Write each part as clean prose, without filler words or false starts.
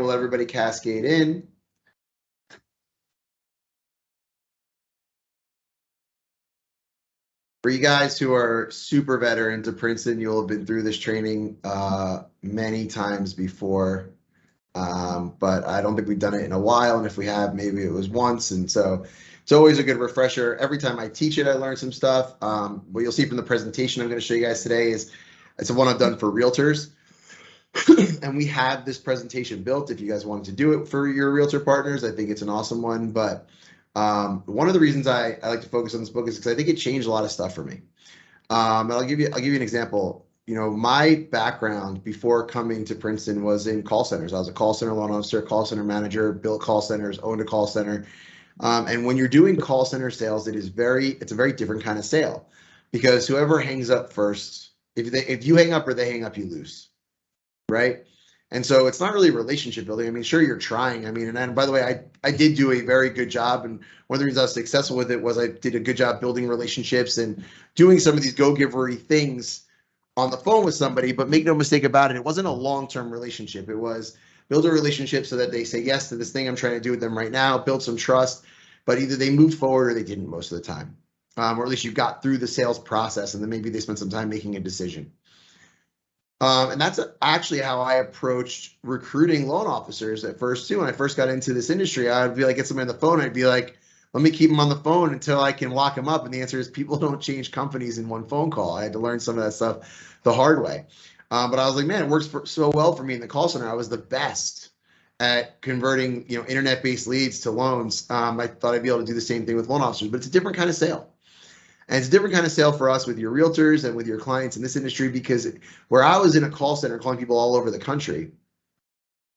we'll let everybody cascade in. For you guys who are super veteran to Princeton, you'll have been through this training many times before, but I don't think we've done it in a while. And if we have, maybe it was once. And so it's always a good refresher. Every time I teach it, I learn some stuff. What you'll see from the presentation I'm going to show you guys today is it's the one I've done for realtors. And we have this presentation built if you guys wanted to do it for your realtor partners. I think it's an awesome one. But one of the reasons I like to focus on this book is because I think it changed a lot of stuff for me. And I'll give you an example. You know, my background before coming to Princeton was in call centers. I was a call center loan officer, call center manager, built call centers, owned a call center. And when you're doing call center sales, it's a very different kind of sale, because whoever hangs up first, if you hang up or they hang up, you lose, right? And so it's not really relationship building. I mean, sure, you're trying. I mean, and by the way, I did do a very good job. And one of the reasons I was successful with it was I did a good job building relationships and doing some of these go-givery things on the phone with somebody. But make no mistake about it, it wasn't a long-term relationship. It was build a relationship so that they say yes to this thing I'm trying to do with them right now, build some trust. But either they moved forward or they didn't most of the time. Or at least you got through the sales process and then maybe they spent some time making a decision. And that's actually how I approached recruiting loan officers at first too. When I first got into this industry, I'd be like, get somebody on the phone. I'd be like, let me keep them on the phone until I can lock them up. And the answer is people don't change companies in one phone call. I had to learn some of that stuff the hard way. But I was like, man, it works so well for me in the call center. I was the best at converting, internet-based leads to loans. I thought I'd be able to do the same thing with loan officers, but it's a different kind of sale. And it's a different kind of sale for us with your realtors and with your clients in this industry, because where I was in a call center calling people all over the country,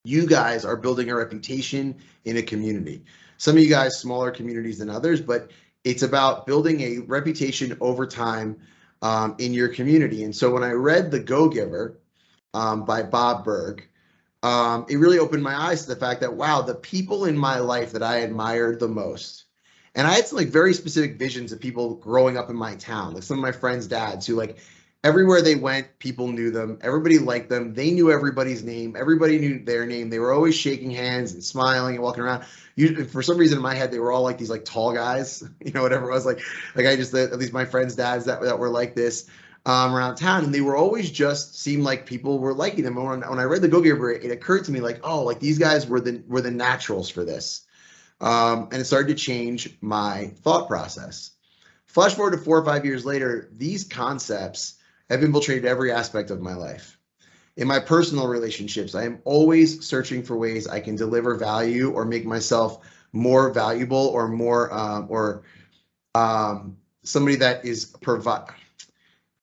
you guys are building a reputation in a community. Some of you guys, smaller communities than others, but it's about building a reputation over time in your community. And so when I read The Go-Giver by Bob Berg, it really opened my eyes to the fact that, wow, the people in my life that I admired the most, and I had some very specific visions of people growing up in my town, like some of my friends' dads who everywhere they went, people knew them. Everybody liked them. They knew everybody's name. Everybody knew their name. They were always shaking hands and smiling and walking around. For some reason in my head, they were all these tall guys, whatever it was. At least my friends' dads that were like this around town, and they were always just seemed like people were liking them. And when I read The Go-Giver, it occurred to me these guys were the naturals for this. And it started to change my thought process. Flash forward to 4 or 5 years later, these concepts have infiltrated every aspect of my life. In my personal relationships, I am always searching for ways I can deliver value or make myself more valuable or more somebody that is provide.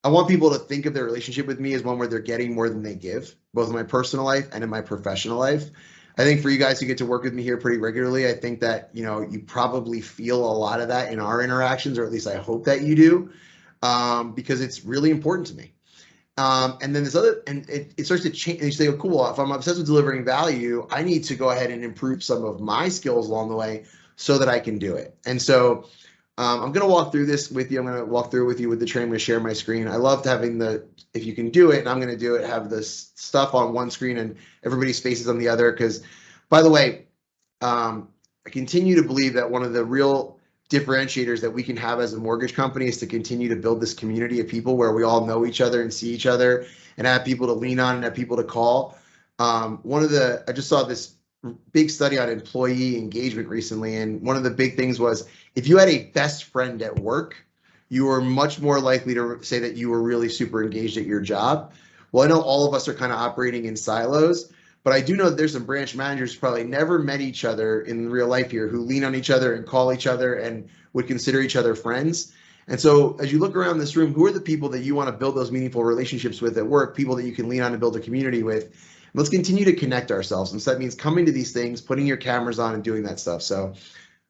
I want people to think of their relationship with me as one where they're getting more than they give, both in my personal life and in my professional life. I think for you guys who get to work with me here pretty regularly, I think that, you probably feel a lot of that in our interactions, or at least I hope that you do, because it's really important to me. And then it starts to change, and you say, oh, cool, if I'm obsessed with delivering value, I need to go ahead and improve some of my skills along the way so that I can do it. And so I'm going to walk through this with you. I'm going to walk through it with you with the train. I'm going to share my screen. I loved having if you can do it, and I'm going to do it, have this stuff on one screen and everybody's faces on the other. Because, by the way, I continue to believe that one of the real differentiators that we can have as a mortgage company is to continue to build this community of people where we all know each other and see each other and have people to lean on and have people to call. I just saw this big study on employee engagement recently, and one of the big things was if you had a best friend at work, you were much more likely to say that you were really super engaged at your job. Well, I know all of us are kind of operating in silos, but I do know that there's some branch managers who probably never met each other in real life here, who lean on each other and call each other and would consider each other friends. And so as you look around this room, who are the people that you want to build those meaningful relationships with at work, people that you can lean on and build a community with? Let's continue to connect ourselves. And so that means coming to these things, putting your cameras on and doing that stuff. So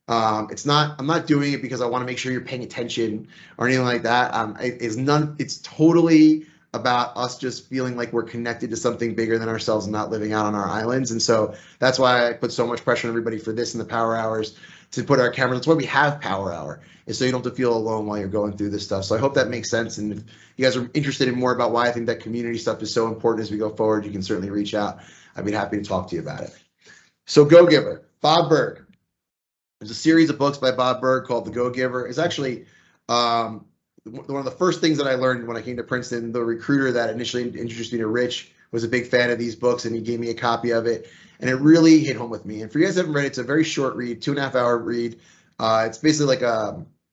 I'm not doing it because I want to make sure you're paying attention or anything like that. It's totally about us just feeling like we're connected to something bigger than ourselves and not living out on our islands. And so that's why I put so much pressure on everybody for this in the power hours to put our cameras. That's why we have power hour, is so you don't have to feel alone while you're going through this stuff. So I hope that makes sense. And if you guys are interested in more about why I think that community stuff is so important as we go forward, you can certainly reach out. I'd be happy to talk to you about it. So Go Giver, Bob Berg. There's a series of books by Bob Berg called The Go Giver. It's actually one of the first things that I learned when I came to Princeton. The recruiter that initially introduced me to Rich was a big fan of these books, and he gave me a copy of it, and it really hit home with me. And for you guys who haven't read it, it's a very short read, 2.5 hour read. It's basically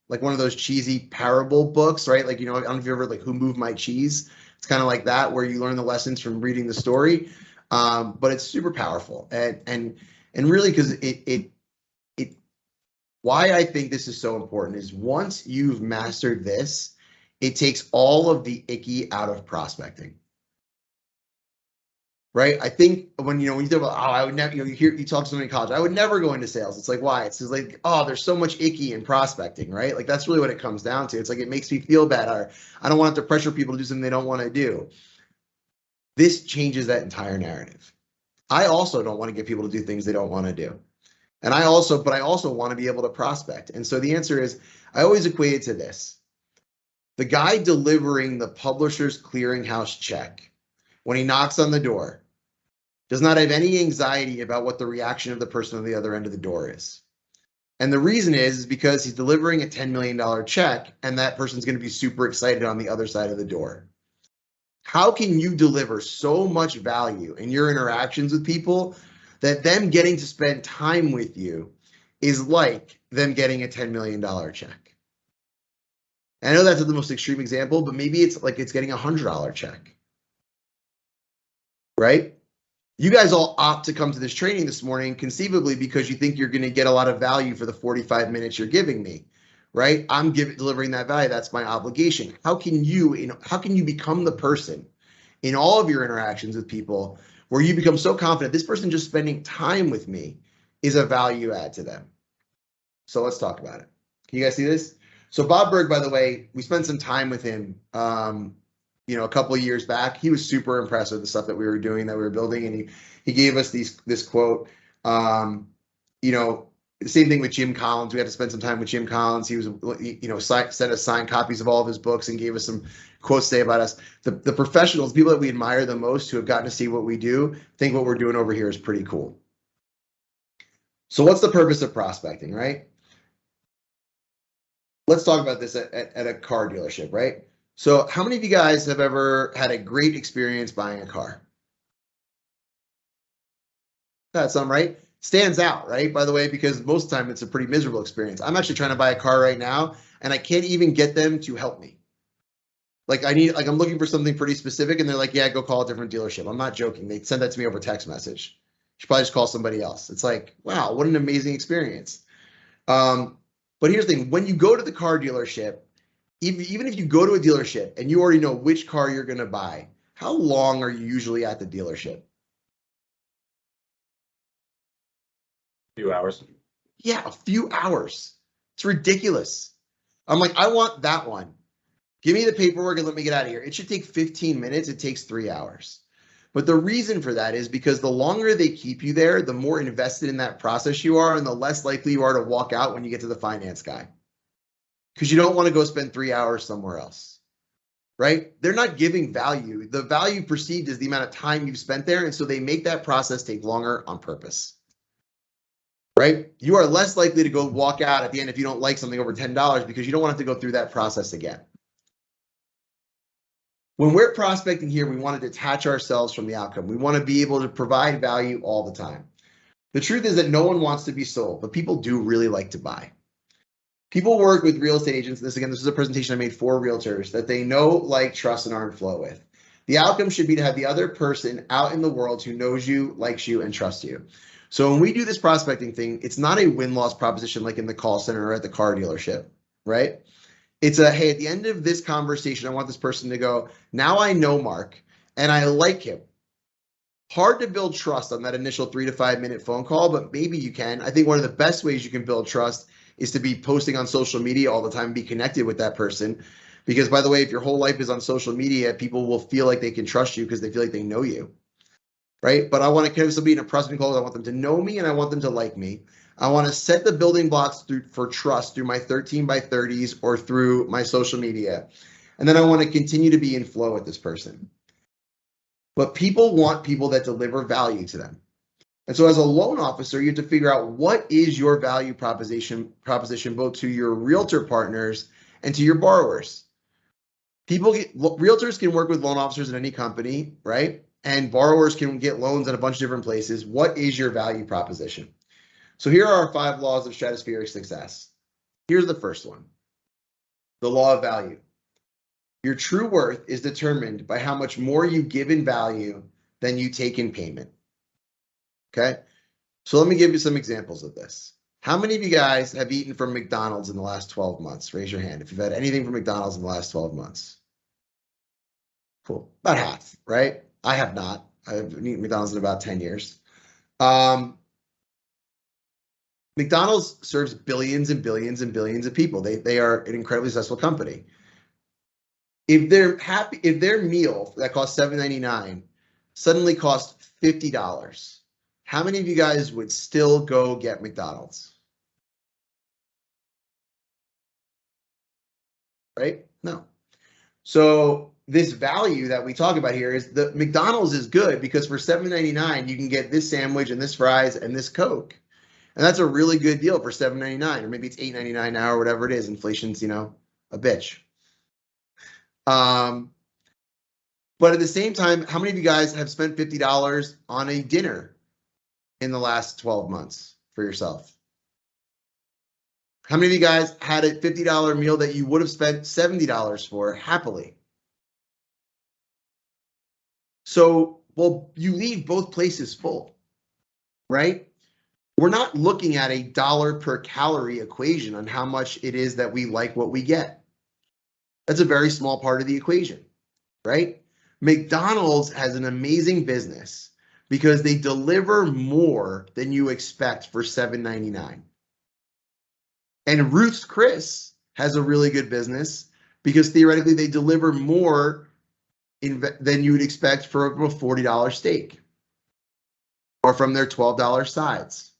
like one of those cheesy parable books, right? Like, I don't know if you ever like Who Moved My Cheese. It's kind of like that, where you learn the lessons from reading the story. But it's super powerful, and really because it why I think this is so important is once you've mastered this, it takes all of the icky out of prospecting. Right? I think when you talk about, I would never, you talk to somebody in college, I would never go into sales. It's like, why? It's just like, there's so much icky in prospecting, right? Like that's really what it comes down to. It's like, it makes me feel bad, or I don't want to pressure people to do something they don't want to do. This changes that entire narrative. I also don't want to get people to do things they don't want to do. But I also want to be able to prospect. And so the answer is, I always equate it to this. The guy delivering the publisher's clearinghouse check, when he knocks on the door, does not have any anxiety about what the reaction of the person on the other end of the door is. And the reason is because he's delivering a $10 million check, and that person's going to be super excited on the other side of the door. How can you deliver so much value in your interactions with people that them getting to spend time with you is like them getting a $10 million check? I know that's the most extreme example, but maybe it's like it's getting a $100 check, right? You guys all opt to come to this training this morning, conceivably because you think you're going to get a lot of value for the 45 minutes you're giving me, right? I'm delivering that value. That's my obligation. How can you become the person in all of your interactions with people where you become so confident this person just spending time with me is a value add to them? So let's talk about it. Can you guys see this? So Bob Berg, by the way, we spent some time with him, a couple of years back. He was super impressed with the stuff that we were doing, that we were building, and he gave us this quote. The same thing with Jim Collins. We had to spend some time with Jim Collins. He was, sent us signed copies of all of his books and gave us some quotes to say about us. The professionals, people that we admire the most, who have gotten to see what we do, think what we're doing over here is pretty cool. So what's the purpose of prospecting, right? Let's talk about this at a car dealership, right? So how many of you guys have ever had a great experience buying a car? That's some, right? Stands out, right? By the way, because most of the time it's a pretty miserable experience. I'm actually trying to buy a car right now, and I can't even get them to help me. I'm looking for something pretty specific, and they're like, yeah, go call a different dealership. I'm not joking. They send that to me over text message. You should probably just call somebody else. It's like, wow, what an amazing experience. But here's the thing. When you go to the car dealership, even if you go to a dealership and you already know which car you're going to buy, how long are you usually at the dealership? A few hours. Yeah, a few hours. It's ridiculous. I'm like, I want that one. Give me the paperwork and let me get out of here. It should take 15 minutes. It takes 3 hours. But the reason for that is because the longer they keep you there, the more invested in that process you are, and the less likely you are to walk out when you get to the finance guy. Because you don't want to go spend 3 hours somewhere else, right? They're not giving value. The value perceived is the amount of time you've spent there, and so they make that process take longer on purpose, right? You are less likely to go walk out at the end if you don't like something over $10 because you don't want to go through that process again. When we're prospecting here, we want to detach ourselves from the outcome. We want to be able to provide value all the time. The truth is that no one wants to be sold, but people do really like to buy. People work with real estate agents. This is a presentation I made for realtors that they know, like, trust, and are in flow with. The outcome should be to have the other person out in the world who knows you, likes you, and trusts you. So when we do this prospecting thing, it's not a win-loss proposition like in the call center or at the car dealership, right? It's hey, at the end of this conversation, I want this person to go, now I know Mark and I like him. Hard to build trust on that initial 3 to 5 minute phone call, but maybe you can. I think one of the best ways you can build trust is to be posting on social media all the time, be connected with that person. Because by the way, if your whole life is on social media, people will feel like they can trust you because they feel like they know you, right? But I want to connect with somebody in a prospecting call. I want them to know me and I want them to like me. I want to set the building blocks for trust through my 13 by 30s or through my social media. And then I want to continue to be in flow with this person. But people want people that deliver value to them. And so as a loan officer, you have to figure out what is your value proposition both to your realtor partners and to your borrowers. Realtors can work with loan officers in any company, right? And borrowers can get loans at a bunch of different places. What is your value proposition? So here are our 5 laws of stratospheric success. Here's the first one. The law of value. Your true worth is determined by how much more you give in value than you take in payment. Okay? So let me give you some examples of this. How many of you guys have eaten from McDonald's in the last 12 months? Raise your hand if you've had anything from McDonald's in the last 12 months. Cool. About half, right? I have not. I haven't eaten McDonald's in about 10 years. McDonald's serves billions and billions and billions of people. They are an incredibly successful company. If their meal that costs $7.99 suddenly costs $50, how many of you guys would still go get McDonald's? Right? No. So this value that we talk about here is the McDonald's is good because for $7.99 you can get this sandwich and this fries and this Coke. And that's a really good deal for $7.99, or maybe it's $8.99 now or whatever it is. Inflation's, a bitch. But at the same time, how many of you guys have spent $50 on a dinner in the last 12 months for yourself? How many of you guys had a $50 meal that you would have spent $70 for happily? So, well, you leave both places full, right? We're not looking at a dollar per calorie equation on how much it is that we like what we get. That's a very small part of the equation, right? McDonald's has an amazing business because they deliver more than you expect for $7.99. And Ruth's Chris has a really good business because theoretically they deliver more than you would expect for a $40 steak, or from their $12 sides,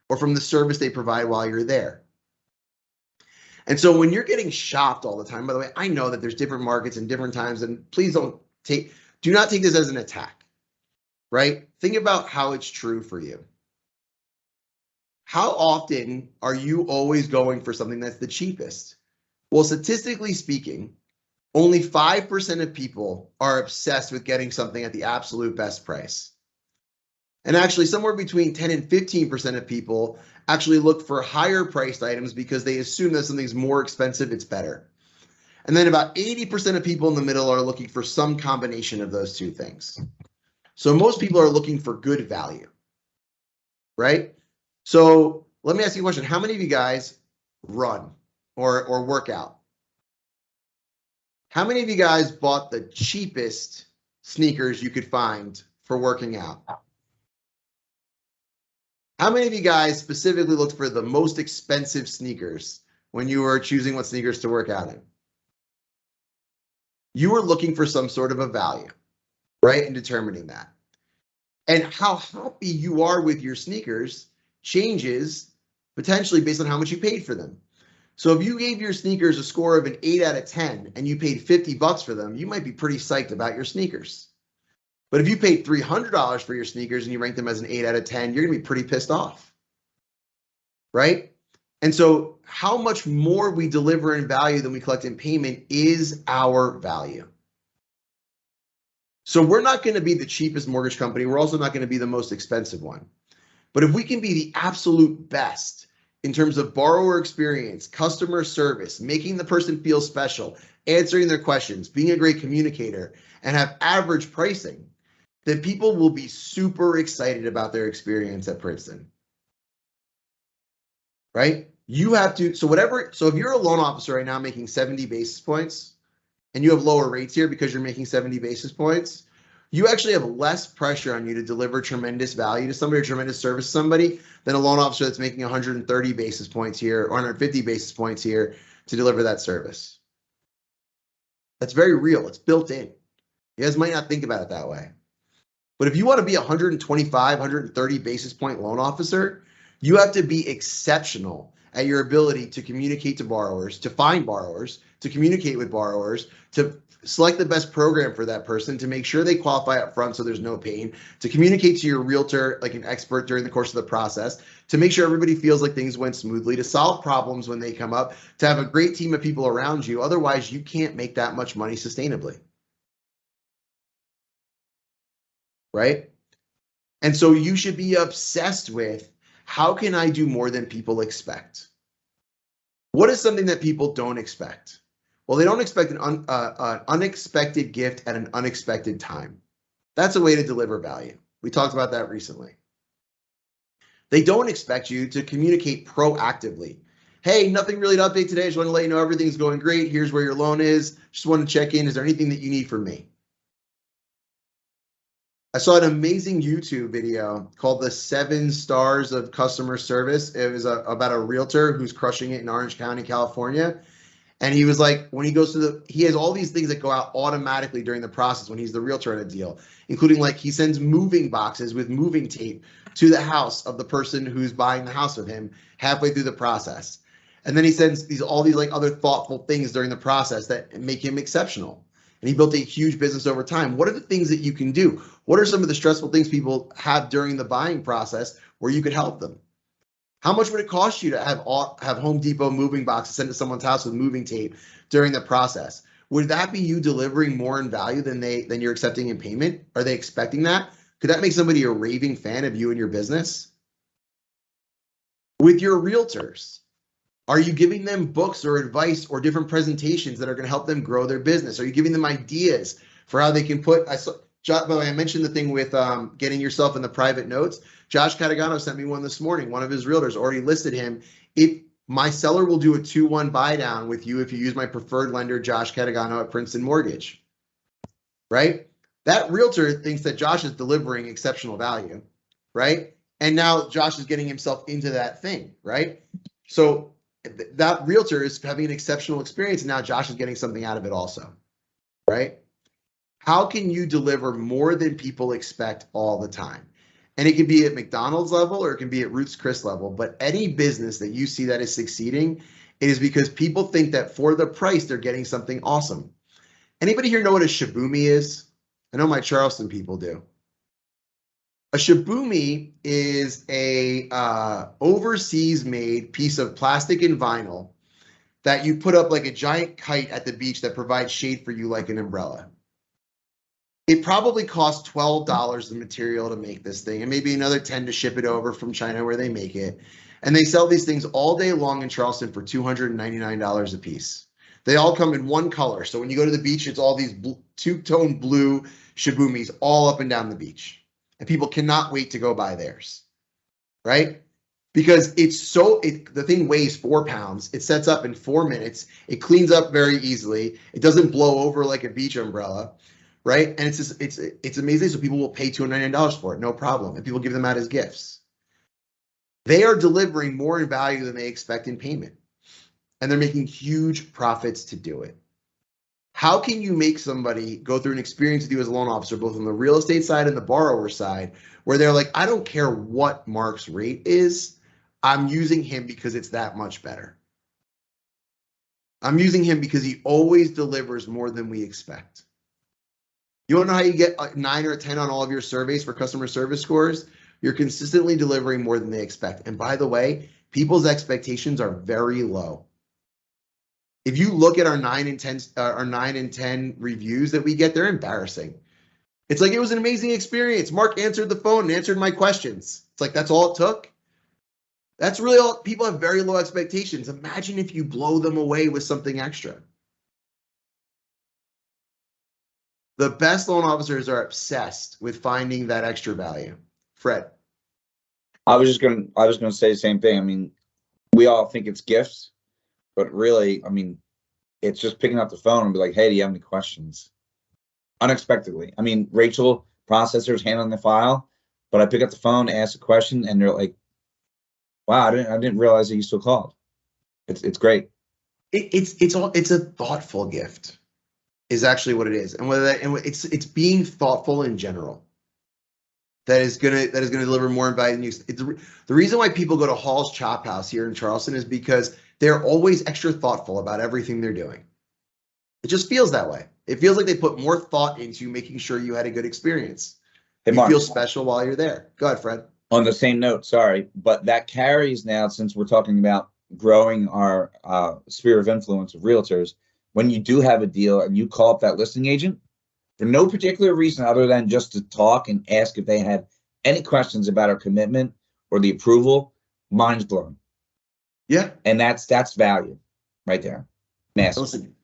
or from the service they provide while you're there. And so when you're getting shopped all the time, by the way, I know that there's different markets and different times, and please do not take this as an attack, right? Think about how it's true for you. How often are you always going for something that's the cheapest? Well, statistically speaking, only 5% of people are obsessed with getting something at the absolute best price. And actually, somewhere between 10 and 15% of people actually look for higher priced items because they assume that something's more expensive, it's better. And then about 80% of people in the middle are looking for some combination of those two things. So most people are looking for good value, right? So let me ask you a question. How many of you guys run or work out? How many of you guys bought the cheapest sneakers you could find for working out? How many of you guys specifically looked for the most expensive sneakers when you were choosing what sneakers to work out in? You were looking for some sort of a value, right? In determining that. And how happy you are with your sneakers changes potentially based on how much you paid for them. So if you gave your sneakers a score of an 8 out of 10 and you paid $50 for them, you might be pretty psyched about your sneakers. But if you paid $300 for your sneakers and you rank them as an 8 out of 10, you're going to be pretty pissed off, right? And so how much more we deliver in value than we collect in payment is our value. So we're not going to be the cheapest mortgage company. We're also not going to be the most expensive one. But if we can be the absolute best in terms of borrower experience, customer service, making the person feel special, answering their questions, being a great communicator, and have average pricing, then people will be super excited about their experience at Princeton, right? You have to, so if you're a loan officer right now making 70 basis points and you have lower rates here because you're making 70 basis points, you actually have less pressure on you to deliver tremendous value to somebody or tremendous service to somebody than a loan officer that's making 130 basis points here or 150 basis points here to deliver that service. That's very real. It's built in. You guys might not think about it that way. But if you want to be 125, 130 basis point loan officer, You have to be exceptional at your ability to communicate to borrowers, to find borrowers, to communicate with borrowers, to select the best program for that person, to make sure they qualify up front so there's no pain, to communicate to your realtor like an expert during the course of the process, to make sure everybody feels like things went smoothly, to solve problems when they come up, to have a great team of people around you. Otherwise, you can't make that much money sustainably. Right? And so you should be obsessed with, how can I do more than people expect? What is something that people don't expect? Well, they don't expect an unexpected gift at an unexpected time. That's a way to deliver value. We talked about that recently. They don't expect you to communicate proactively. Hey, nothing really to update today. Just want to let you know everything's going great. Here's where your loan is. Just want to check in. Is there anything that you need from me? I saw an amazing YouTube video called The 7 Stars of Customer Service. It was about a realtor who's crushing it in Orange County, California. And he was like, when he goes to he has all these things that go out automatically during the process when he's the realtor in a deal, including like he sends moving boxes with moving tape to the house of the person who's buying the house with him halfway through the process. And then he sends all these like other thoughtful things during the process that make him exceptional. And he built a huge business over time. What are the things that you can do? What are some of the stressful things people have during the buying process where you could help them? How much would it cost you to have Home Depot moving boxes sent to someone's house with moving tape during the process? Would that be you delivering more in value than you're accepting in payment? Are they expecting that? Could that make somebody a raving fan of you and your business? With your realtors, are you giving them books or advice or different presentations that are going to help them grow their business? Are you giving them ideas for how they can by the way, I mentioned the thing with getting yourself in the private notes. Josh Catagano sent me one this morning. One of his realtors already listed him. If my seller will do a 2-1 buy down with you if you use my preferred lender, Josh Catagano at Princeton Mortgage, right? That realtor thinks that Josh is delivering exceptional value, right? And now Josh is getting himself into that thing, right? So that realtor is having an exceptional experience, and now Josh is getting something out of it also, right? How can you deliver more than people expect all the time? And it can be at McDonald's level or it can be at Ruth's Chris level, but any business that you see that is succeeding, it is because people think that for the price, they're getting something awesome. Anybody here know what a shibumi is? I know my Charleston people do. A shibumi is a overseas made piece of plastic and vinyl that you put up like a giant kite at the beach that provides shade for you like an umbrella. It probably costs $12 the material to make this thing, and maybe another 10 to ship it over from China where they make it. And they sell these things all day long in Charleston for $299 a piece. They all come in one color. So when you go to the beach, it's all these two-tone blue shibumis all up and down the beach. And people cannot wait to go buy theirs, right? Because the thing weighs 4 pounds. It sets up in 4 minutes. It cleans up very easily. It doesn't blow over like a beach umbrella. Right? And it's amazing. So people will pay $299 for it, no problem. And people give them out as gifts. They are delivering more in value than they expect in payment. And they're making huge profits to do it. How can you make somebody go through an experience with you as a loan officer, both on the real estate side and the borrower side, where they're like, I don't care what Mark's rate is, I'm using him because it's that much better. I'm using him because he always delivers more than we expect. You want to know how you get a 9 or a 10 on all of your surveys for customer service scores? You're consistently delivering more than they expect. And by the way, people's expectations are very low. If you look at our 9 and 10 reviews that we get, they're embarrassing. It's like, it was an amazing experience. Mark answered the phone and answered my questions. It's like, that's all it took. That's really all. People have very low expectations. Imagine if you blow them away with something extra. The best loan officers are obsessed with finding that extra value. Fred. I was gonna say the same thing. I mean, we all think it's gifts, but really, I mean, it's just picking up the phone and be like, hey, do you have any questions? Unexpectedly. I mean, Rachel, processor's handling the file, but I pick up the phone, ask a question, and they're like, wow, I didn't realize that you still called. It's great. It's a thoughtful gift. Is actually what it is, and it's being thoughtful in general. that is gonna deliver more value than you. The reason why people go to Hall's Chop House here in Charleston is because they're always extra thoughtful about everything they're doing. It just feels that way. It feels like they put more thought into making sure you had a good experience. Hey, You Mark, feel special while you're there. Go ahead, Fred. on the same note, sorry, but that carries now, since we're talking about growing our sphere of influence of realtors. When you do have a deal and you call up that listing agent for no particular reason other than just to talk and ask if they had any questions about our commitment or the approval, mind's blown. Yeah. And that's value right there. Massive. Listen,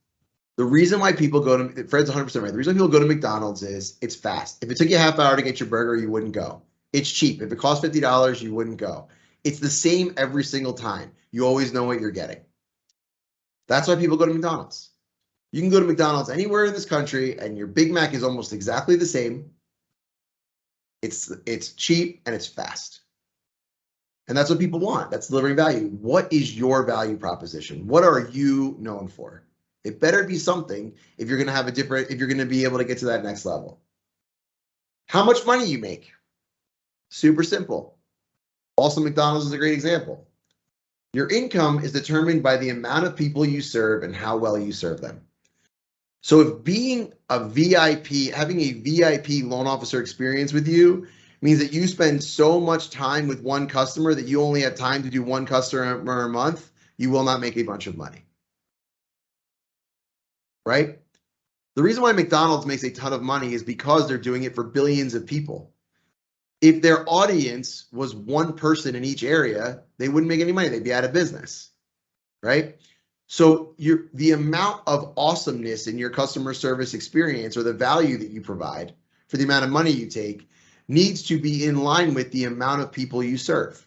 the reason why people go to, Fred's 100% right. The reason people go to McDonald's is it's fast. If it took you a half hour to get your burger, you wouldn't go. It's cheap. If it cost $50, you wouldn't go. It's the same every single time. You always know what you're getting. That's why people go to McDonald's. You can go to McDonald's anywhere in this country and your Big Mac is almost exactly the same. It's cheap and it's fast. And that's what people want. That's delivering value. What is your value proposition? What are you known for? It better be something if you're going to have if you're going to be able to get to that next level. How much money you make? Super simple. Also, McDonald's is a great example. Your income is determined by the amount of people you serve and how well you serve them. So if being a VIP, having a VIP loan officer experience with you means that you spend so much time with one customer that you only have time to do one customer a month, you will not make a bunch of money. Right? The reason why McDonald's makes a ton of money is because they're doing it for billions of people. If their audience was one person in each area, they wouldn't make any money. They'd be out of business, right? So the amount of awesomeness in your customer service experience or the value that you provide for the amount of money you take needs to be in line with the amount of people you serve.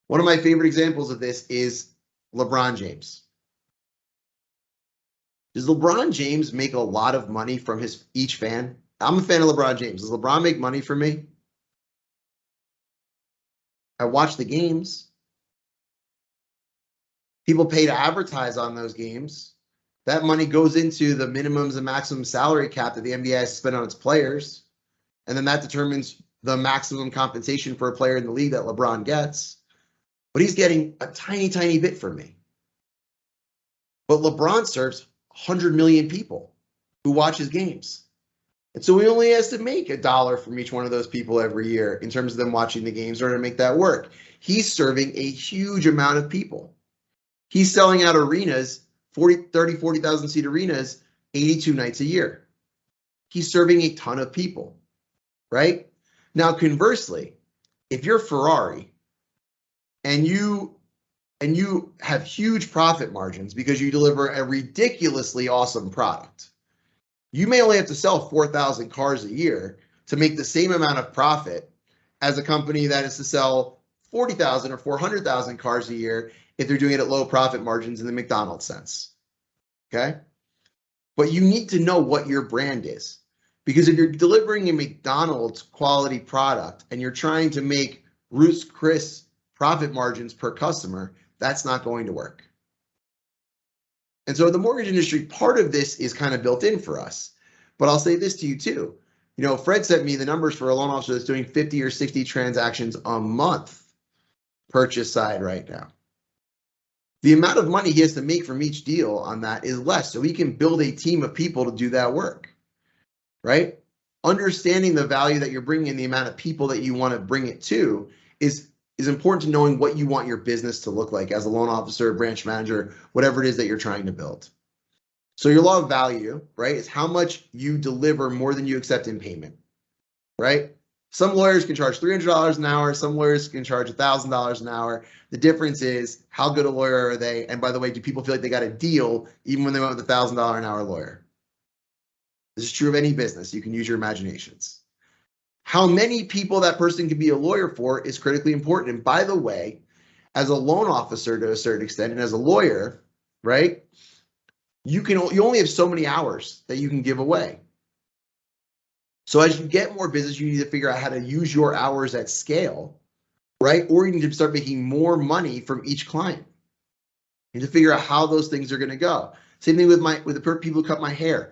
One of my favorite examples of this is LeBron James. Does LeBron James make a lot of money from each fan? I'm a fan of LeBron James. Does LeBron make money for me? I watch the games. People pay to advertise on those games. That money goes into the minimums and maximum salary cap that the NBA has to spend on its players. And then that determines the maximum compensation for a player in the league that LeBron gets. But he's getting a tiny, tiny bit from me. But LeBron serves 100 million people who watch his games. And so he only has to make $1 from each one of those people every year in terms of them watching the games in order to make that work. He's serving a huge amount of people. He's selling out arenas, 40,000 seat arenas, 82 nights a year. He's serving a ton of people, right? Now, conversely, if you're Ferrari and you have huge profit margins because you deliver a ridiculously awesome product, you may only have to sell 4,000 cars a year to make the same amount of profit as a company that is to sell 40,000 or 400,000 cars a year if they're doing it at low profit margins in the McDonald's sense. Okay? But you need to know what your brand is. Because if you're delivering a McDonald's quality product and you're trying to make Ruth's Chris profit margins per customer, that's not going to work. And so the mortgage industry, part of this is kind of built in for us. But I'll say this to you too. You know, Fred sent me the numbers for a loan officer that's doing 50 or 60 transactions a month purchase side right now. The amount of money he has to make from each deal on that is less, so he can build a team of people to do that work, right? Understanding the value that you're bringing and the amount of people that you want to bring it to is important to knowing what you want your business to look like as a loan officer, branch manager, whatever it is that you're trying to build. So your law of value, right, is how much you deliver more than you accept in payment, right? Some lawyers can charge $300 an hour. Some lawyers can charge $1,000 an hour. The difference is how good a lawyer are they? And by the way, do people feel like they got a deal even when they went with a $1,000 an hour lawyer? This is true of any business. You can use your imaginations. How many people that person can be a lawyer for is critically important. And by the way, as a loan officer to a certain extent, and as a lawyer, right, you only have so many hours that you can give away. So as you get more business, you need to figure out how to use your hours at scale, right? Or you need to start making more money from each client. You need to figure out how those things are going to go. Same thing with the people who cut my hair.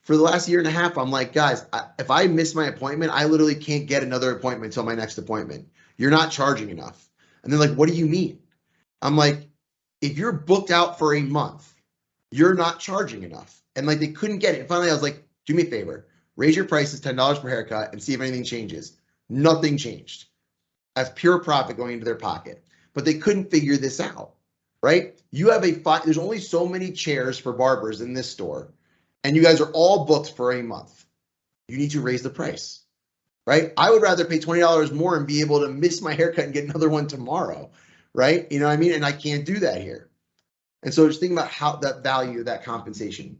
for the last year and a half, I'm like, guys, if I miss my appointment, I literally can't get another appointment until my next appointment. You're not charging enough. And they're like, what do you mean? I'm like, if you're booked out for a month, you're not charging enough. And like, they couldn't get it. And finally, I was like, do me a favor, raise your prices $10 per haircut and see if anything changes. Nothing changed. That's pure profit going into their pocket. But they couldn't figure this out, right? You have there's only so many chairs for barbers in this store, and you guys are all booked for a month. You need to raise the price, right? I would rather pay $20 more and be able to miss my haircut and get another one tomorrow, right? You know what I mean? And I can't do that here. And so just think about how that value, that compensation.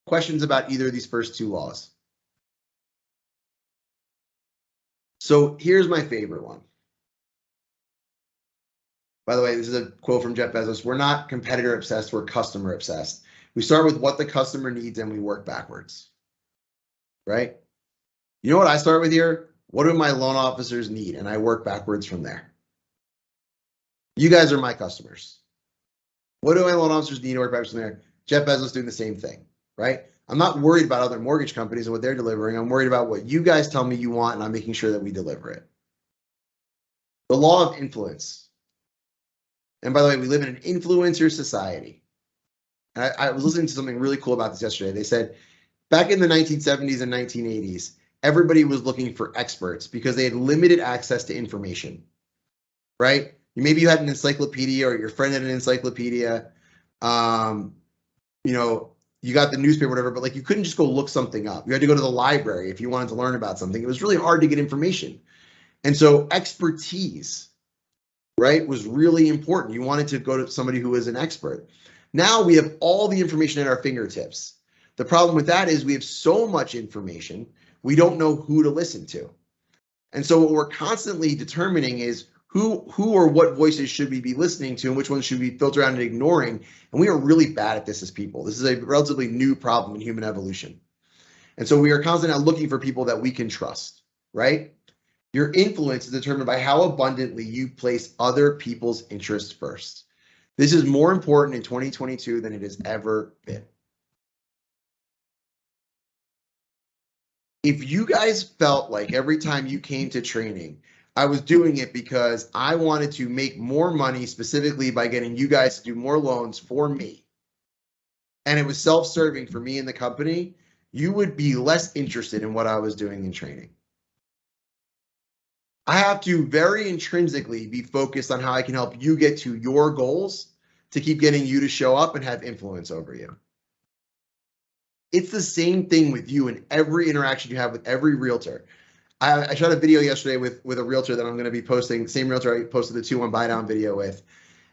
Questions about either of these first two laws? So here's my favorite one. By the way, this is a quote from Jeff Bezos. We're not competitor obsessed, we're customer obsessed. We start with what the customer needs and we work backwards, right? You know what I start with here? What do my loan officers need? And I work backwards from there. You guys are my customers. What do my loan officers need to work backwards from there? Jeff Bezos doing the same thing, right? I'm not worried about other mortgage companies and what they're delivering. I'm worried about what you guys tell me you want, and I'm making sure that we deliver it. The law of influence. And by the way, we live in an influencer society. And I was listening to something really cool about this yesterday. They said back in the 1970s and 1980s, everybody was looking for experts because they had limited access to information, right? Maybe you had an encyclopedia or your friend had an encyclopedia. You know, you got the newspaper, whatever, but like you couldn't just go look something up. You had to go to the library if you wanted to learn about something. It was really hard to get information. And so expertise, right, was really important. You wanted to go to somebody who was an expert. Now we have all the information at our fingertips. The problem with that is we have so much information, we don't know who to listen to. And so what we're constantly determining is who or what voices should we be listening to and which ones should we filter out and ignoring. And we are really bad at this as people. This is a relatively new problem in human evolution. And so we are constantly looking for people that we can trust, right? Your influence is determined by how abundantly you place other people's interests first. This is more important in 2022 than it has ever been. If you guys felt like every time you came to training, I was doing it because I wanted to make more money specifically by getting you guys to do more loans for me, and it was self-serving for me and the company, you would be less interested in what I was doing in training. I have to very intrinsically be focused on how I can help you get to your goals to keep getting you to show up and have influence over you. It's the same thing with you in every interaction you have with every realtor. I shot a video yesterday with a realtor that I'm going to be posting, the same realtor I posted the 2-1 buy down video with.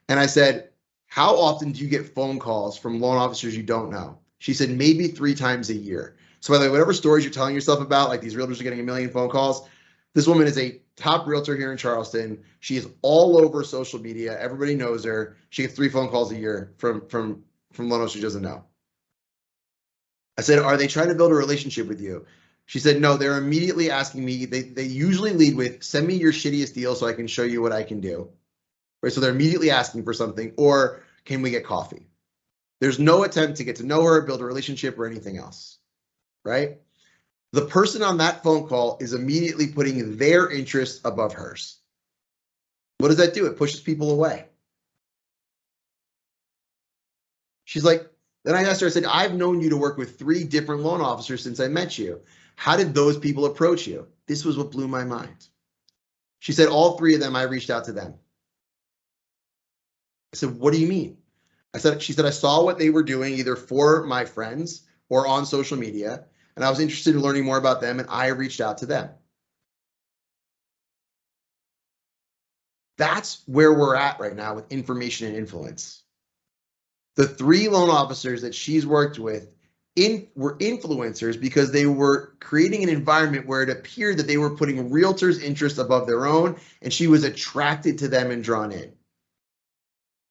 And I said, how often do you get phone calls from loan officers you don't know? She said, maybe 3 times a year. So by the way, whatever stories you're telling yourself about, like these realtors are getting 1 million phone calls, this woman is a top realtor here in Charleston. She is all over social media. Everybody knows her. She gets 3 phone calls a year from loan officers she doesn't know. I said, are they trying to build a relationship with you? She said, no, they're immediately asking me. They usually lead with, send me your shittiest deal so I can show you what I can do. Right? So they're immediately asking for something, or can we get coffee? There's no attempt to get to know her, build a relationship, or anything else, right? The person on that phone call is immediately putting their interests above hers. What does that do? It pushes people away. She's like, then I asked her, I said, I've known you to work with 3 different loan officers since I met you. How did those people approach you? This was what blew my mind. She said, all 3 of them, I reached out to them. I said, what do you mean? She said, I saw what they were doing either for my friends or on social media, and I was interested in learning more about them, and I reached out to them. That's where we're at right now with information and influence. The 3 loan officers that she's worked with were influencers because they were creating an environment where it appeared that they were putting realtors' interests above their own, and she was attracted to them and drawn in.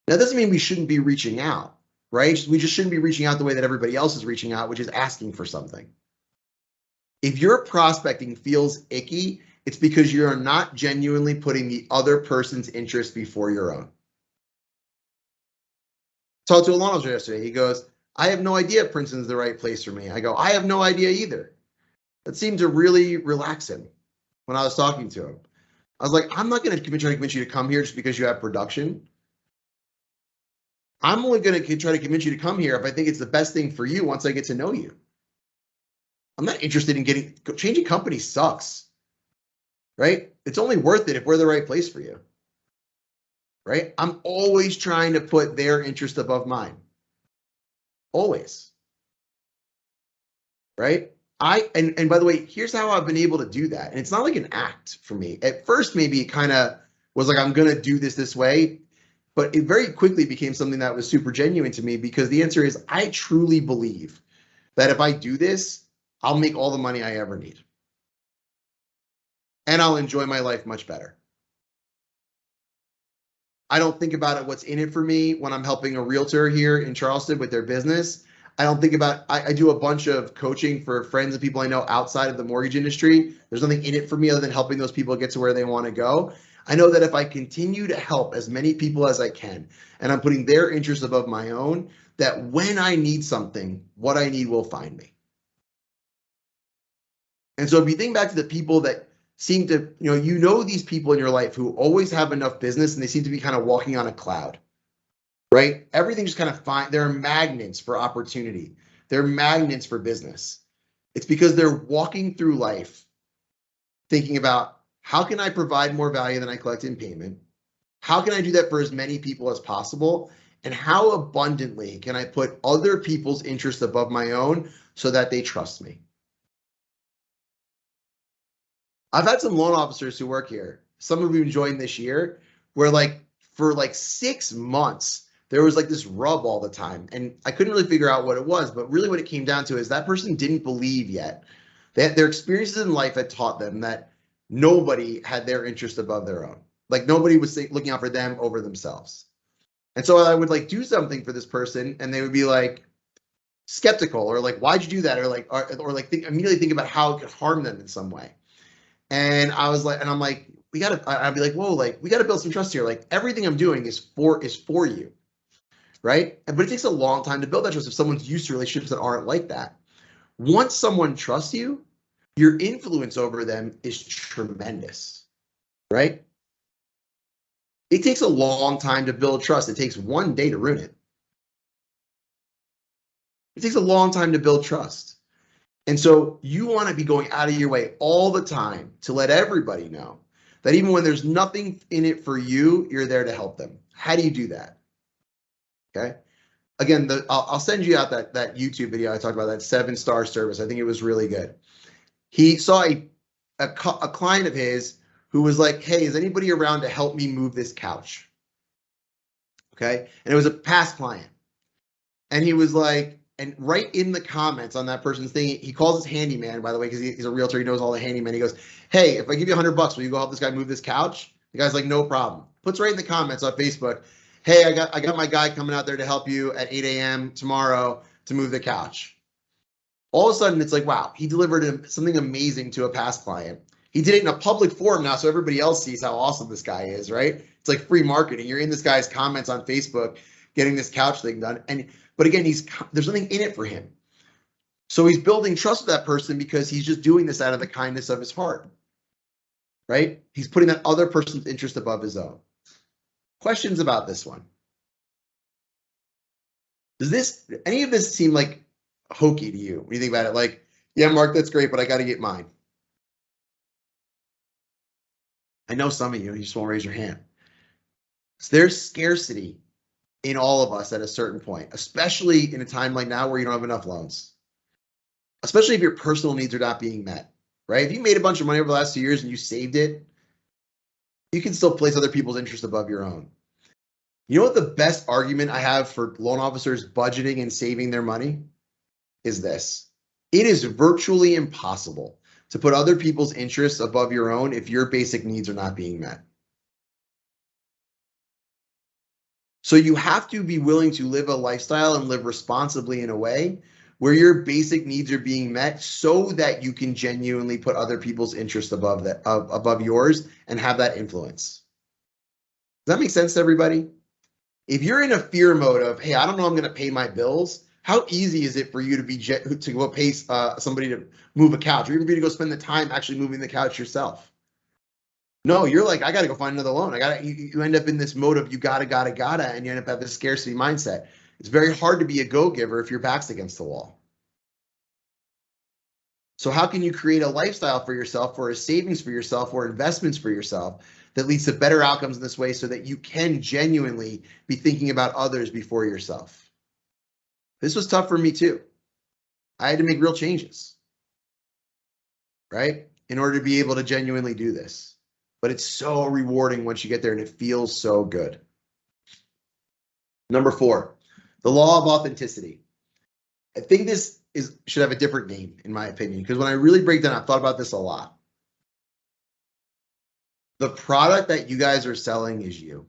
Now, that doesn't mean we shouldn't be reaching out, right? We just shouldn't be reaching out the way that everybody else is reaching out, which is asking for something. If your prospecting feels icky, it's because you're not genuinely putting the other person's interest before your own. Talked to a loan officer yesterday. He goes, I have no idea if Princeton's the right place for me. I go, I have no idea either. That seemed to really relax him when I was talking to him. I was like, I'm not going to try to convince you to come here just because you have production. I'm only going to try to convince you to come here if I think it's the best thing for you once I get to know you. I'm not interested in changing companies sucks, right? It's only worth it if we're the right place for you, right? I'm always trying to put their interest above mine. Always. Right? And by the way, here's how I've been able to do that. And it's not like an act for me. At first, maybe it kind of was like, I'm going to do this way. But it very quickly became something that was super genuine to me, because the answer is I truly believe that if I do this, I'll make all the money I ever need. And I'll enjoy my life much better. I don't think about it, what's in it for me when I'm helping a realtor here in Charleston with their business. I don't think about, I do a bunch of coaching for friends and people I know outside of the mortgage industry. There's nothing in it for me other than helping those people get to where they want to go. I know that if I continue to help as many people as I can, and I'm putting their interests above my own, that when I need something, what I need will find me. And so if you think back to the people that seem to, you know these people in your life who always have enough business and they seem to be kind of walking on a cloud. Right? Everything's just kind of fine. They're magnets for opportunity. They're magnets for business. It's because they're walking through life thinking about, how can I provide more value than I collect in payment? How can I do that for as many people as possible? And how abundantly can I put other people's interests above my own so that they trust me? I've had some loan officers who work here, some of them joined this year, where for 6 months, there was this rub all the time. And I couldn't really figure out what it was, but really what it came down to is that person didn't believe yet that their experiences in life had taught them that nobody had their interest above their own. Nobody was looking out for them over themselves. And so I would do something for this person and they would be skeptical or why'd you do that? Immediately think about how it could harm them in some way. And I was I'm like, I'd be whoa, we got to build some trust here. Everything I'm doing is for you. Right? But it takes a long time to build that trust if someone's used to relationships that aren't like that. Once someone trusts you, your influence over them is tremendous, right? It takes a long time to build trust. It takes one day to ruin it. It takes a long time to build trust. And so you want to be going out of your way all the time to let everybody know that even when there's nothing in it for you, you're there to help them. How do you do that? Okay. Again, I'll send you out that YouTube video I talked about, that 7-star service. I think it was really good. He saw a client of his who was like, hey, is anybody around to help me move this couch? Okay. And it was a past client. And he was and right in the comments on that person's thing, he calls his handyman, by the way, because he's a realtor. He knows all the handyman. He goes, hey, if I give you $100, will you go help this guy move this couch? The guy's like, no problem. Puts right in the comments on Facebook, hey, I got my guy coming out there to help you at 8 a.m. tomorrow to move the couch. All of a sudden, it's wow, he delivered something amazing to a past client. He did it in a public forum now, so everybody else sees how awesome this guy is, right? It's free marketing. You're in this guy's comments on Facebook getting this couch thing done. But again, there's nothing in it for him. So he's building trust with that person because he's just doing this out of the kindness of his heart, right? He's putting that other person's interest above his own. Questions about this one? Does any of this seem hokey to you when you think about it? Yeah, Mark, that's great, but I got to get mine. I know some of you just won't raise your hand. So there's scarcity in all of us at a certain point, especially in a time like now where you don't have enough loans, especially if your personal needs are not being met, right? If you made a bunch of money over the last 2 years and you saved it, you can still place other people's interest above your own. You know what the best argument I have for loan officers budgeting and saving their money is this. It is virtually impossible to put other people's interests above your own if your basic needs are not being met. So you have to be willing to live a lifestyle and live responsibly in a way where your basic needs are being met so that you can genuinely put other people's interests above yours and have that influence. Does that make sense to everybody? If you're in a fear mode of, hey, I don't know I'm going to pay my bills, How easy is it for you to go pay somebody to move a couch, or even for you to go spend the time actually moving the couch yourself? No, you're like, I got to go find another loan. You end up in this mode of you gotta, and you end up having this scarcity mindset. It's very hard to be a go-giver if your back's against the wall. So how can you create a lifestyle for yourself, or a savings for yourself, or investments for yourself that leads to better outcomes in this way, so that you can genuinely be thinking about others before yourself? This was tough for me too. I had to make real changes, right? In order to be able to genuinely do this. But it's so rewarding once you get there, and it feels so good. Number 4, the law of authenticity. I think this should have a different name, in my opinion, because when I really break down, I've thought about this a lot. The product that you guys are selling is you.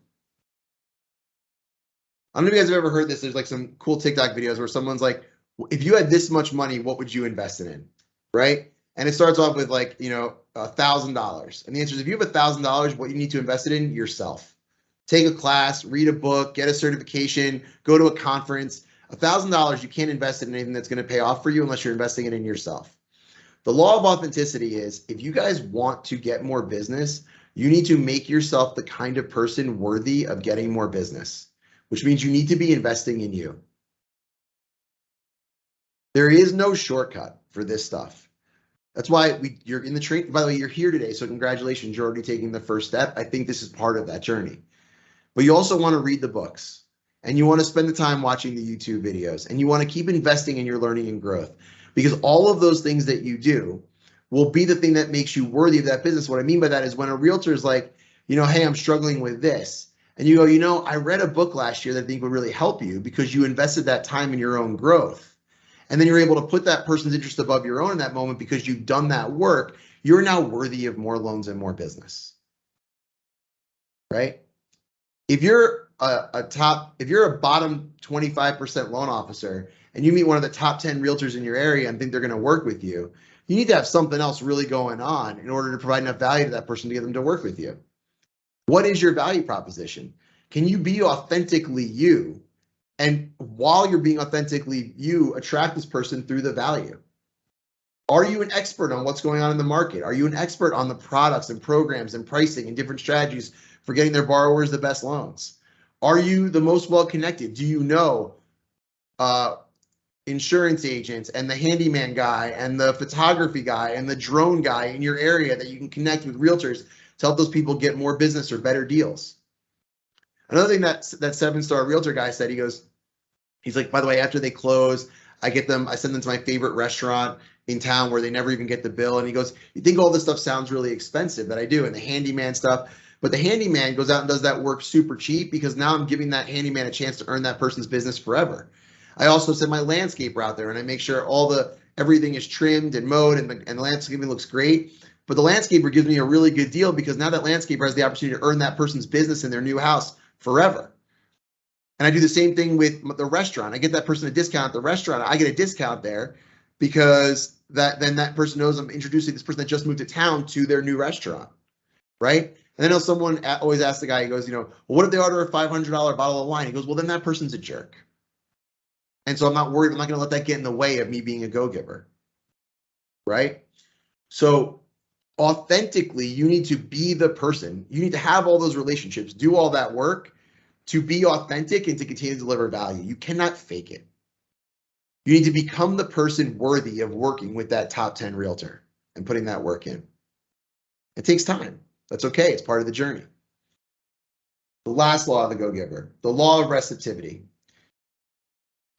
I don't know if you guys have ever heard this. There's like some cool TikTok videos where someone's like, if you had this much money, what would you invest it in? Right? And it starts off with like, $1,000. And the answer is, if you have $1,000, what you need to invest it in? Yourself. Take a class, read a book, get a certification, go to a conference. $1,000, you can't invest it in anything that's going to pay off for you unless you're investing it in yourself. The law of authenticity is, if you guys want to get more business, you need to make yourself the kind of person worthy of getting more business, which means you need to be investing in you. There is no shortcut for this stuff. That's why you're in the training. By the way, you're here today, so congratulations, you're already taking the first step. I think this is part of that journey. But you also want to read the books, and you want to spend the time watching the YouTube videos, and you want to keep investing in your learning and growth, because all of those things that you do will be the thing that makes you worthy of that business. What I mean by that is, when a realtor is like, hey, I'm struggling with this, and you go, I read a book last year that I think would really help you, because you invested that time in your own growth. And then you're able to put that person's interest above your own in that moment because you've done that work. You're now worthy of more loans and more business, right? If you're a bottom 25% loan officer and you meet one of the top 10 realtors in your area and think they're going to work with you, you need to have something else really going on in order to provide enough value to that person to get them to work with you. What is your value proposition? Can you be authentically you? And while you're being authentically you, attract this person through the value. Are you an expert on what's going on in the market? Are you an expert on the products and programs and pricing and different strategies for getting their borrowers the best loans? Are you the most well-connected? Do you know insurance agents and the handyman guy and the photography guy and the drone guy in your area that you can connect with realtors to help those people get more business or better deals? Another thing that 7-star realtor guy said, he's like, by the way, after they close, I send them to my favorite restaurant in town where they never even get the bill. And he goes, you think all this stuff sounds really expensive that I do, and the handyman stuff, but the handyman goes out and does that work super cheap, because now I'm giving that handyman a chance to earn that person's business forever. I also send my landscaper out there and I make sure everything is trimmed and mowed and the landscaping looks great. But the landscaper gives me a really good deal, because now that landscaper has the opportunity to earn that person's business in their new house forever. And I do the same thing with the restaurant. I get that person a discount at the restaurant. I get a discount there because then that person knows I'm introducing this person that just moved to town to their new restaurant, right? And then someone always asks the guy, he goes, well, what if they order a $500 bottle of wine? He goes, well, then that person's a jerk. And so I'm not worried. I'm not going to let that get in the way of me being a go-giver, right? So authentically, you need to be the person. You need to have all those relationships, do all that work to be authentic and to continue to deliver value. You cannot fake it. You need to become the person worthy of working with that top 10 realtor and putting that work in. It takes time. That's okay. It's part of the journey. The last law of the go-giver, the law of receptivity.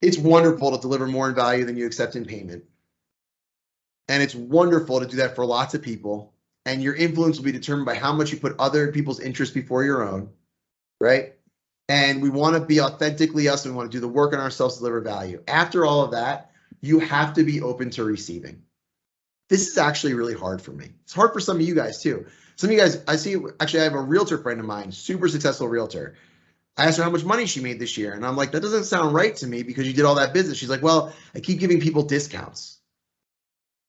It's wonderful to deliver more in value than you accept in payment. And it's wonderful to do that for lots of people. And your influence will be determined by how much you put other people's interests before your own, right? And we want to be authentically us, and we want to do the work on ourselves to deliver value. After all of that, you have to be open to receiving. This is actually really hard for me. It's hard for some of you guys too. Some of you guys, I have a realtor friend of mine, super successful realtor. I asked her how much money she made this year. And I'm like, that doesn't sound right to me because you did all that business. She's like, well, I keep giving people discounts.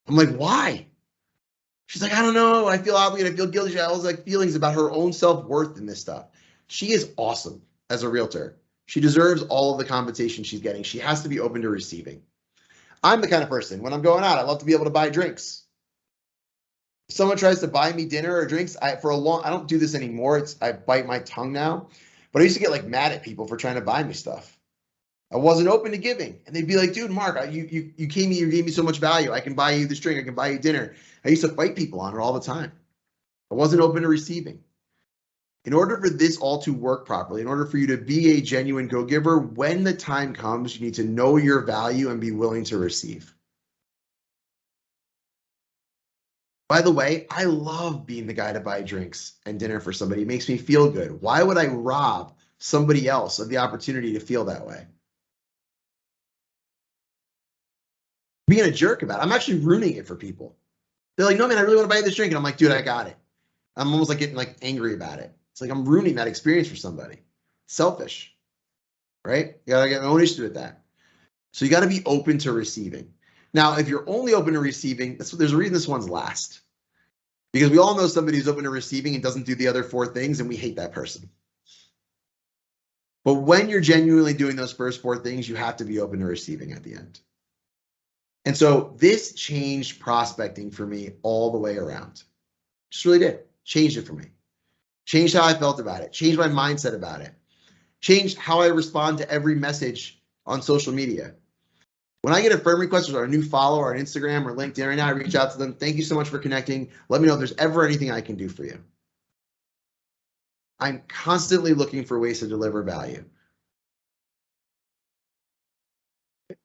I'm like, why? She's like, I don't know. I feel obligated. I feel guilty. She has like feelings about her own self-worth in this stuff. She is awesome as a realtor. She deserves all of the compensation she's getting. She has to be open to receiving. I'm the kind of person, when I'm going out, I love to be able to buy drinks. If someone tries to buy me dinner or drinks, I don't do this anymore. I bite my tongue now. But I used to get like mad at people for trying to buy me stuff. I wasn't open to giving. And they'd be like, dude, Mark, you gave me so much value. I can buy you this drink. I can buy you dinner. I used to fight people on it all the time. I wasn't open to receiving. In order for this all to work properly, in order for you to be a genuine go-giver, when the time comes, you need to know your value and be willing to receive. By the way, I love being the guy to buy drinks and dinner for somebody. It makes me feel good. Why would I rob somebody else of the opportunity to feel that way? Being a jerk about it. I'm actually ruining it for people. They're like, no, man, I really want to buy you this drink. And I'm like, dude, I got it. I'm almost like getting like angry about it. It's like I'm ruining that experience for somebody. Selfish, right? You gotta get my own issue with that. So you gotta be open to receiving. Now, if you're only open to receiving, there's a reason this one's last. Because we all know somebody who's open to receiving and doesn't do the other 4 things, and we hate that person. But when you're genuinely doing those first 4 things, you have to be open to receiving at the end. And so this changed prospecting for me all the way around. Just really did. Changed it for me. Changed how I felt about it. Changed my mindset about it. Changed how I respond to every message on social media. When I get a friend request or a new follower on Instagram or LinkedIn right now, I reach out to them. Thank you so much for connecting. Let me know if there's ever anything I can do for you. I'm constantly looking for ways to deliver value.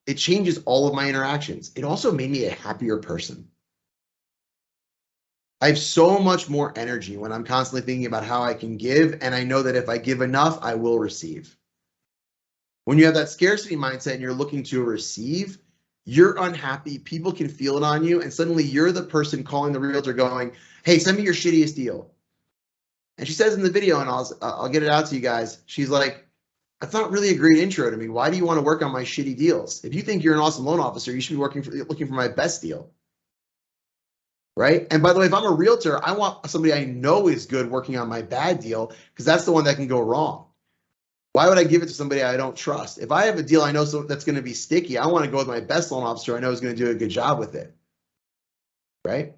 It changes all of my interactions. It also made me a happier person. I have so much more energy when I'm constantly thinking about how I can give, and I know that if I give enough, I will receive. When you have that scarcity mindset and you're looking to receive, you're unhappy, people can feel it on you, and suddenly you're the person calling the realtor going, hey, send me your shittiest deal. And she says in the video, and I'll get it out to you guys, she's like, that's not really a great intro to me. Why do you want to work on my shitty deals? If you think you're an awesome loan officer, you should be looking for my best deal. Right? And by the way, if I'm a realtor, I want somebody I know is good working on my bad deal because that's the one that can go wrong. Why would I give it to somebody I don't trust? If I have a deal I know that's going to be sticky, I want to go with my best loan officer I know is going to do a good job with it. Right?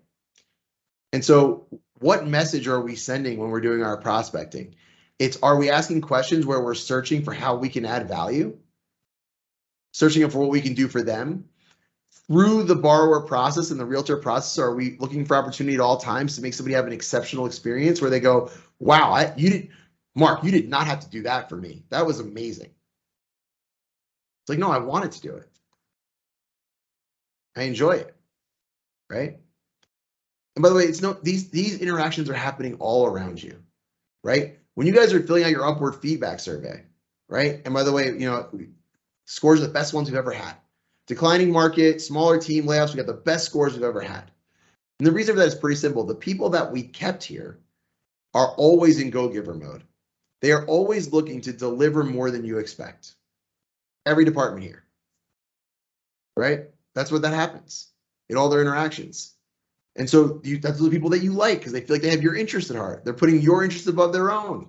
And so what message are we sending when we're doing our prospecting? Are we asking questions where we're searching for how we can add value? Searching for what we can do for them? Through the borrower process and the realtor process, are we looking for opportunity at all times to make somebody have an exceptional experience where they go, wow, Mark, you did not have to do that for me. That was amazing. It's like, no, I wanted to do it. I enjoy it, right? And by the way, these interactions are happening all around you, right? When you guys are filling out your upward feedback survey, right? And by the way, scores are the best ones we've ever had. Declining market, smaller team layoffs, we got the best scores we've ever had. And the reason for that is pretty simple. The people that we kept here are always in go-giver mode. They are always looking to deliver more than you expect. Every department here, right? That's what that happens in all their interactions. And so that's the people that you like because they feel like they have your interest at heart. They're putting your interest above their own,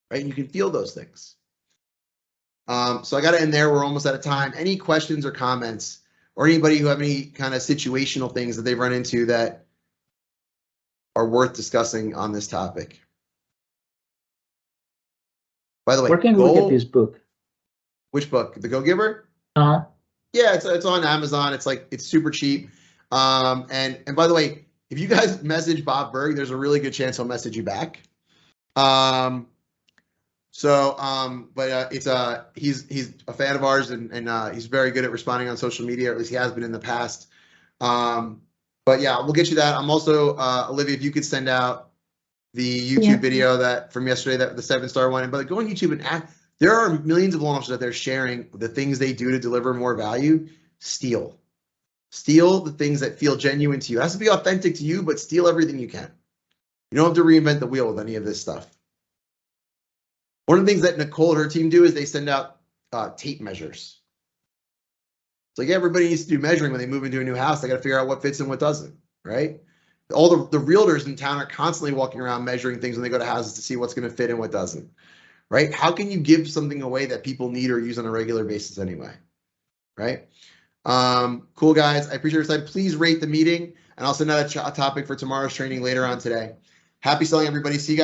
right? And you can feel those things. So I got to end there. We're almost out of time. Any questions or comments, or anybody who have any kind of situational things that they've run into that are worth discussing on this topic? By the way, where can we get this book? Which book? The Go-Giver? Uh-huh. Yeah, it's on Amazon. It's super cheap. And by the way, if you guys message Bob Berg, there's a really good chance he'll message you back. He's a fan of ours and he's very good at responding on social media, or at least he has been in the past. But yeah, we'll get you that. I'm also, Olivia, if you could send out the YouTube video from yesterday, the 7-star one. But go on YouTube and there are millions of loan officers out there sharing the things they do to deliver more value. Steal the things that feel genuine to you. It has to be authentic to you, but steal everything you can. You don't have to reinvent the wheel with any of this stuff. One of the things that Nicole and her team do is they send out tape measures. It's like everybody needs to do measuring when they move into a new house. They got to figure out what fits and what doesn't, right? All the realtors in town are constantly walking around measuring things when they go to houses to see what's going to fit and what doesn't, right? How can you give something away that people need or use on a regular basis anyway, right? Cool, guys. I appreciate your time. Please rate the meeting, and I'll send out a topic for tomorrow's training later on today. Happy selling, everybody. See you guys.